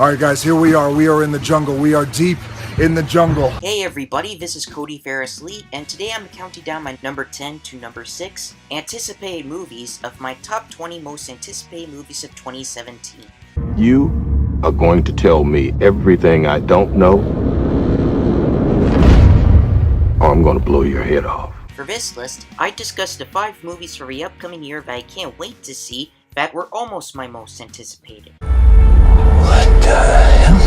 Alright guys, here we are. We are in the jungle. We are deep in the jungle. Hey everybody, this is Cody Fairless-Lee, and today I'm counting down my number 10 to number 6 anticipated movies of my top 20 most anticipated movies of 2017. You are going to tell me everything I don't know, or I'm going to blow your head off. For this list, I discussed the 5 movies for the upcoming year that I can't wait to see that were almost my most anticipated. What the hell?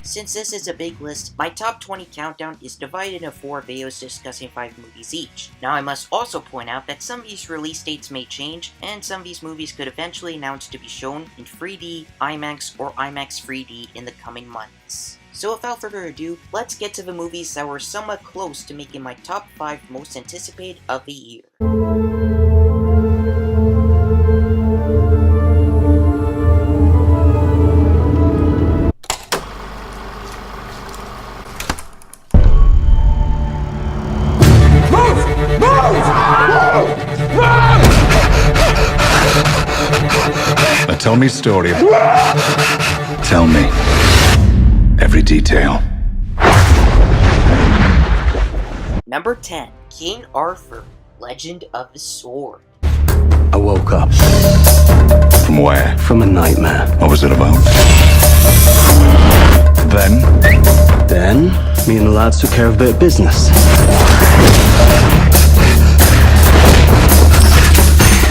Since this is a big list, my top 20 countdown is divided into 4 videos discussing 5 movies each. Now I must also point out that some of these release dates may change, and some of these movies could eventually announce to be shown in 3D, IMAX, or IMAX 3D in the coming months. So without further ado, let's get to the movies that were somewhat close to making my top 5 most anticipated of the year. Now tell me story. Tell me every detail. Number 10. King Arthur, Legend of the Sword. I woke up From where? from a nightmare. What was it about? Then, Me and the lads took care of a bit of business.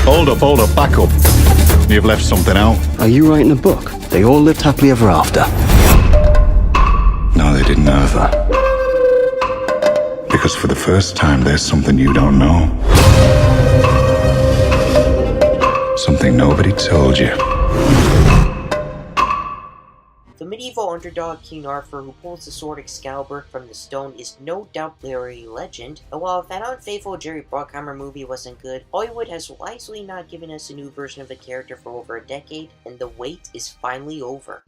hold up, back up. You've left something out. Are you writing a book? They all lived happily ever after. No, they didn't either. Because for the first time, there's something you don't know. Something nobody told you. The medieval underdog King Arthur who pulls the sword Excalibur from the stone is no doubt literary legend, and while that unfaithful Jerry Bruckheimer movie wasn't good, Hollywood has wisely not given us a new version of the character for over a decade, and the wait is finally over.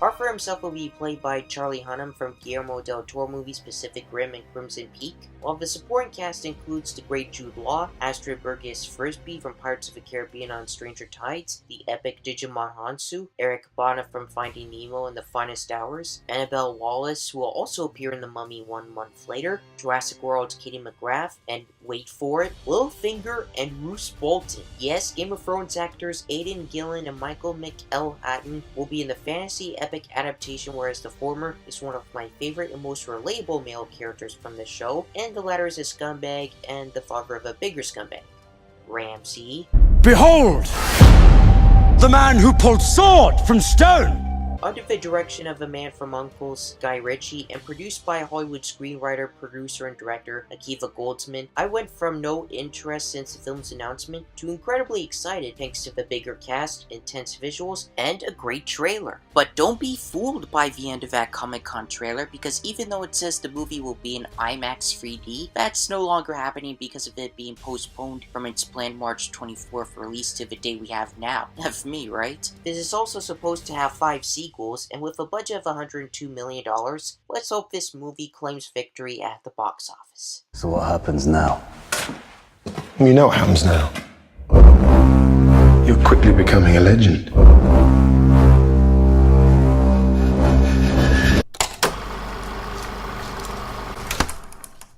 Arthur himself will be played by Charlie Hunnam from Guillermo del Toro movies Pacific Rim and Crimson Peak, while the supporting cast includes the great Jude Law, Astrid Burgess Frisbee from Pirates of the Caribbean on Stranger Tides, the epic Digimon Hansu, Eric Bana from Finding Nemo and the Finest Hours, Annabelle Wallis, who will also appear in The Mummy 1 month later, Jurassic World's Katie McGrath, and wait for it, Littlefinger and Roose Bolton. Yes, Game of Thrones actors Aidan Gillen and Michael McElhatton will be in the fantasy epic adaptation, whereas the former is one of my favorite and most relatable male characters from the show, and the latter is a scumbag and the father of a bigger scumbag, Ramsay. Behold! The man who pulled sword from stone! Under the direction of the man from Uncle's, Guy Ritchie, and produced by Hollywood screenwriter, producer, and director Akiva Goldsman, I went from no interest since the film's announcement to incredibly excited thanks to the bigger cast, intense visuals, and a great trailer. But don't be fooled by the end of that Comic-Con trailer, because even though it says the movie will be in IMAX 3D, that's no longer happening because of it being postponed from its planned March 24th release to the day we have now. That's me, right? This is also supposed to have 5 sequels, and with a budget of $102 million, let's hope this movie claims victory at the box office. So what happens now? You know what happens now. You're quickly becoming a legend.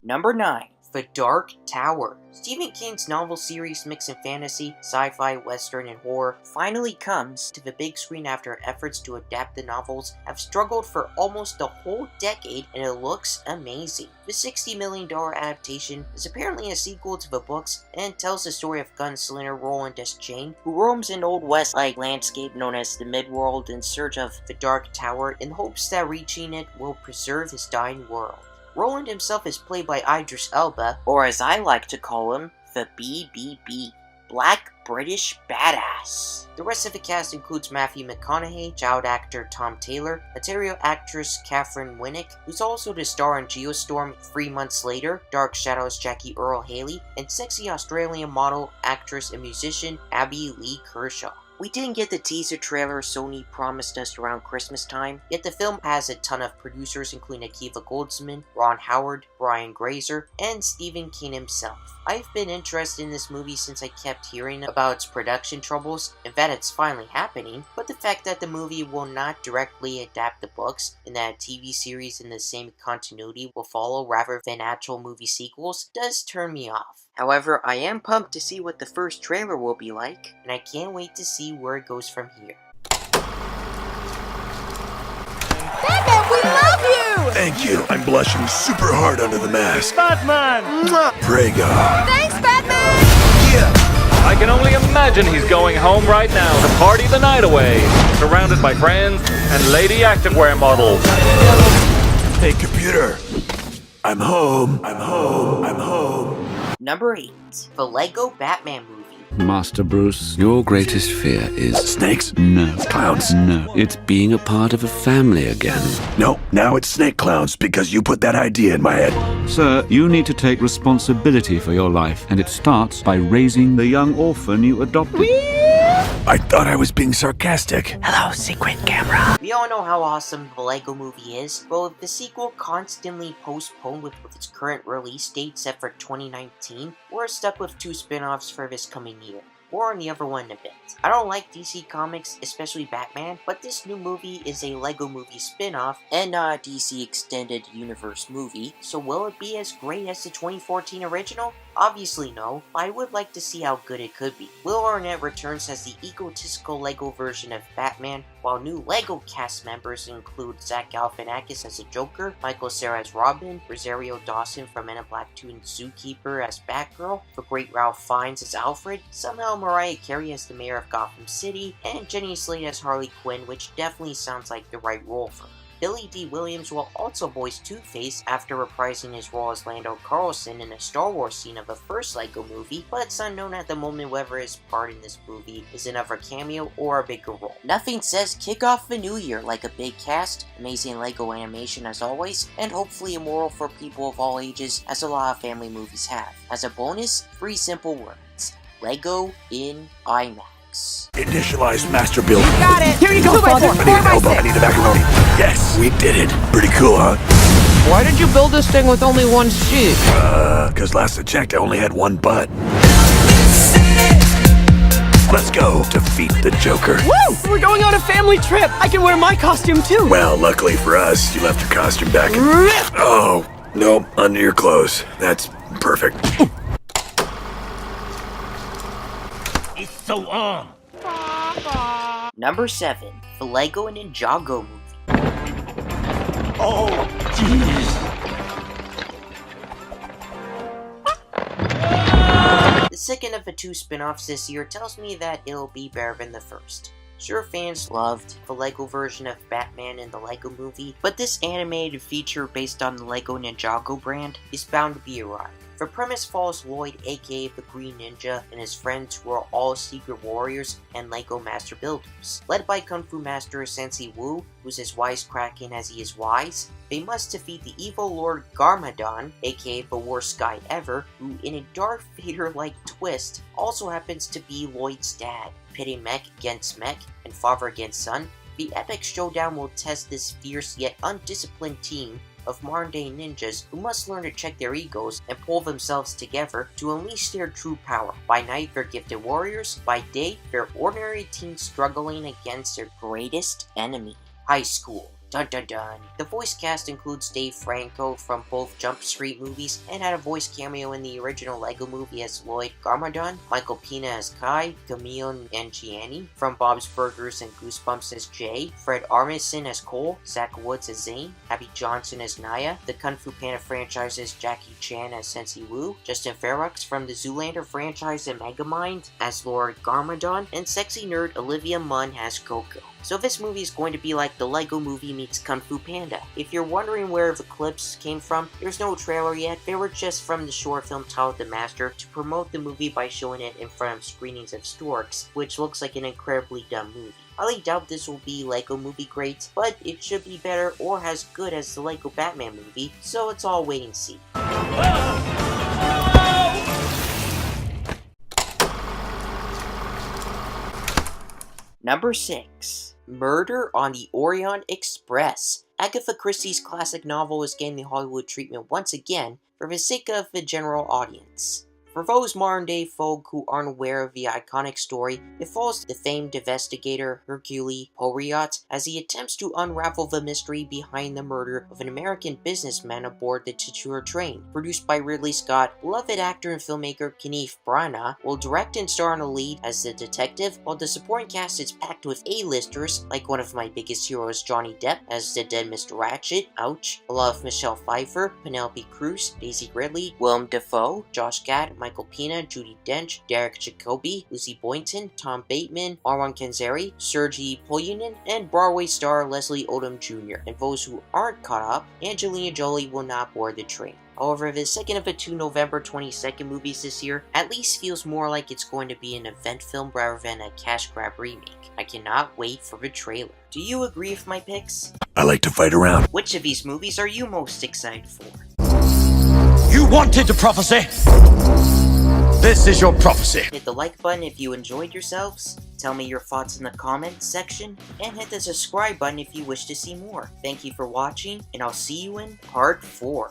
Number 9. The Dark Tower. Stephen King's novel series mixing fantasy, sci-fi, western, and horror finally comes to the big screen after efforts to adapt the novels have struggled for almost a whole decade, and it looks amazing. The $60 million adaptation is apparently a sequel to the books and tells the story of gunslinger Roland Deschain, who roams an Old West-like landscape known as the Midworld in search of the Dark Tower in hopes that reaching it will preserve his dying world. Roland himself is played by Idris Elba, or as I like to call him, the BBB, Black British badass. The rest of the cast includes Matthew McConaughey, child actor Tom Taylor, Ontario actress Catherine Winnick, who's also the star in Geostorm 3 months later, Dark Shadows Jackie Earl Haley, and sexy Australian model, actress, and musician Abby Lee Kershaw. We didn't get the teaser trailer Sony promised us around Christmas time, yet the film has a ton of producers including Akiva Goldsman, Ron Howard, Brian Grazer, and Stephen King himself. I've been interested in this movie since I kept hearing about its production troubles and that it's finally happening, but the fact that the movie will not directly adapt the books and that a TV series in the same continuity will follow rather than actual movie sequels does turn me off. However, I am pumped to see what the first trailer will be like, and I can't wait to see where it goes from here. Batman, we love you! Thank you. I'm blushing super hard under the mask. Batman! Pray God. Thanks, Batman! I can only imagine he's going home right now to party the night away, surrounded by friends and lady activewear models. Hey, computer. I'm home. I'm home. I'm home. Number 8. The Lego Batman Movie. Master Bruce, your greatest fear is... Snakes? No. Clowns? No. It's being a part of a family again. No, now it's snake clowns because you put that idea in my head. Sir, you need to take responsibility for your life, and it starts by raising the young orphan you adopted. I thought I was being sarcastic. Hello, secret camera. We all know how awesome the Lego Movie is, but with the sequel constantly postponed with its current release date set for 2019, we're stuck with 2 spin-offs for this coming year. More on the other one in a bit. I don't like DC Comics, especially Batman, but this new movie is a Lego Movie spin-off and not a DC Extended Universe movie, so will it be as great as the 2014 original? Obviously no, but I would like to see how good it could be. Will Arnett returns as the egotistical Lego version of Batman, while new Lego cast members include Zach Galifianakis as the Joker, Michael Cera as Robin, Rosario Dawson from Men in Black 2 and Zookeeper as Batgirl, the great Ralph Fiennes as Alfred, somehow Mariah Carey as the mayor of Gotham City, and Jenny Slate as Harley Quinn, which definitely sounds like the right role for her. Billy D. Williams will also voice Two-Face after reprising his role as Lando Carlson in a Star Wars scene of the first Lego movie, but it's unknown at the moment whether his part in this movie is another cameo or a bigger role. Nothing says kick off the new year like a big cast, amazing Lego animation as always, and hopefully immoral for people of all ages as a lot of family movies have. As a bonus, 3 simple words: Lego in IMAX. Initialize master build. Got it! Here you go, Father! I need an elbow. I need a macaroni. Yes, we did it. Pretty cool, huh? Why did you build this thing with only 1 sheet? Cause last I checked, I only had 1 butt. Let's go defeat the Joker. Woo! We're going on a family trip! I can wear my costume too! Well, luckily for us, you left your costume back in... Oh, no, under your clothes. That's perfect. It's so on. Number 7. The Lego Ninjago Movie. Oh, jeez. The second of the 2 spin-offs this year tells me that it'll be better than the first. Sure, fans loved the Lego version of Batman in the Lego Movie, but this animated feature based on the Lego Ninjago brand is bound to be a ride. The premise follows Lloyd, aka the Green Ninja, and his friends who are all secret warriors and Lego master builders. Led by Kung Fu Master Sensei Wu, who's as wisecracking as he is wise, they must defeat the evil Lord Garmadon, aka the worst guy ever, who in a Darth Vader-like twist also happens to be Lloyd's dad. Pitting mech against mech and father against son, the epic showdown will test this fierce yet undisciplined team of modern-day ninjas who must learn to check their egos and pull themselves together to unleash their true power. By night, they're gifted warriors. By day, they're ordinary teens struggling against their greatest enemy, high school. Dun dun dun. The voice cast includes Dave Franco from both Jump Street movies and had a voice cameo in the original Lego movie as Lloyd Garmadon, Michael Pena as Kai, Camille Nanjiani from Bob's Burgers and Goosebumps as Jay, Fred Armisen as Cole, Zach Woods as Zane, Abby Johnson as Naya, the Kung Fu Panda franchise's Jackie Chan as Sensei Wu, Justin Verux from the Zoolander franchise and Megamind as Lord Garmadon, and sexy nerd Olivia Munn as Coco. So this movie is going to be like the Lego Movie meets Kung Fu Panda. If you're wondering where the clips came from, there's no trailer yet. They were just from the short film titled The Master to promote the movie by showing it in front of screenings of Storks, which looks like an incredibly dumb movie. I highly doubt this will be Lego Movie great, but it should be better or as good as the Lego Batman movie, so it's all wait and see. Number 6. Murder on the Orient Express. Agatha Christie's classic novel is getting the Hollywood treatment once again for the sake of the general audience. For those modern-day folk who aren't aware of the iconic story, it follows the famed investigator Hercule Poirot as he attempts to unravel the mystery behind the murder of an American businessman aboard the titular train. Produced by Ridley Scott, beloved actor and filmmaker Kenneth Branagh will direct and star in the lead as the detective, while the supporting cast is packed with A-listers like one of my biggest heroes Johnny Depp as the dead Mr. Ratchet, ouch, I love Michelle Pfeiffer, Penelope Cruz, Daisy Ridley, Willem Dafoe, Josh Gad, Michael Pena, Judi Dench, Derek Jacobi, Lucy Boynton, Tom Bateman, Marwan Kenzari, Sergei Polunin, and Broadway star Leslie Odom Jr. And those who aren't caught up, Angelina Jolie will not board the train. However, the second of the 2 November 22nd movies this year at least feels more like it's going to be an event film rather than a cash grab remake. I cannot wait for the trailer. Do you agree with my picks? I like to fight around. Which of these movies are you most excited for? You wanted the prophecy! This is your prophecy. Hit the like button if you enjoyed yourselves, tell me your thoughts in the comments section, and hit the subscribe button if you wish to see more. Thank you for watching, and I'll see you in part 4.